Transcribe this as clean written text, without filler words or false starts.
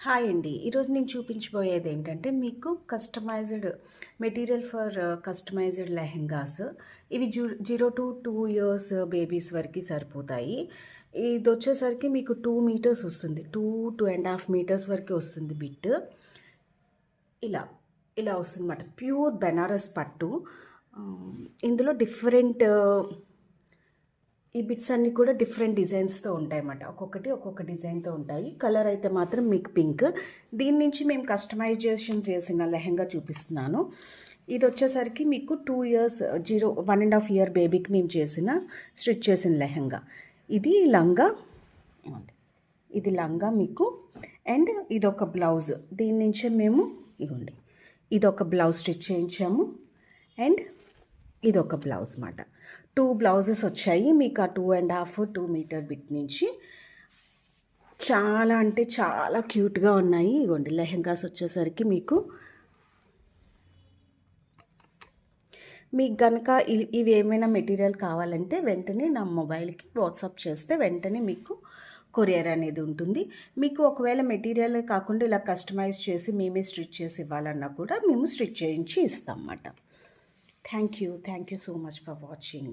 Hi అండి. ఈరోజు నేను చూపించబోయేది ఏంటంటే మీకు customised material for customised lehengas. ఇవి 0 to 2 ఇయర్స్ బేబీస్ వరకు సరిపోతాయి. ఇది వచ్చేసరికి మీకు 2 మీటర్స్ వస్తుంది. 2.5 మీటర్స్ వరకు వస్తుంది బిట్. ఇలా ఇలా వస్తుంది అన్నమాట. ప్యూర్ బెనారస్ పట్టు. ఇందులో డిఫరెంట్ ఈ బిట్స్ అన్నీ కూడా డిఫరెంట్ డిజైన్స్తో ఉంటాయి అన్నమాట. ఒక్కొక్క డిజైన్తో ఉంటాయి. కలర్ అయితే మాత్రం మీకు పింక్. దీని నుంచి మేము కస్టమైజేషన్ చేసిన లెహెంగా చూపిస్తున్నాను. ఇది వచ్చేసరికి మీకు 2 ఇయర్స్ 1.5 ఇయర్ బేబీకి మేము స్టిచ్ చేసిన లెహెంగా. ఇది లంగా, ఇది లంగా మీకు. అండ్ ఇదొక బ్లౌజ్. దీని నుంచే మేము ఇదిగోండి ఇదొక బ్లౌజ్ స్టిచ్ చేయించాము. అండ్ ఇదొక బ్లౌజ్ మాట. 2 బ్లౌజెస్ వచ్చాయి మీకు. ఆ 2.5 మీటర్ బిట్ నుంచి చాలా అంటే చాలా క్యూట్గా ఉన్నాయి. ఇవ్వండి లెహెంగాస్ వచ్చేసరికి మీకు కనుక ఇవి ఏమైనా మెటీరియల్ కావాలంటే వెంటనే నా మొబైల్కి వాట్సాప్ చేస్తే వెంటనే మీకు కొరియర్ అనేది ఉంటుంది. మీకు ఒకవేళ మెటీరియల్ కాకుండా ఇలా కస్టమైజ్ చేసి మేమే స్టిచ్ చేసి ఇవ్వాలన్నా కూడా మేము స్టిచ్ చేయించి ఇస్తాం అన్నమాట. Thank you so much for watching.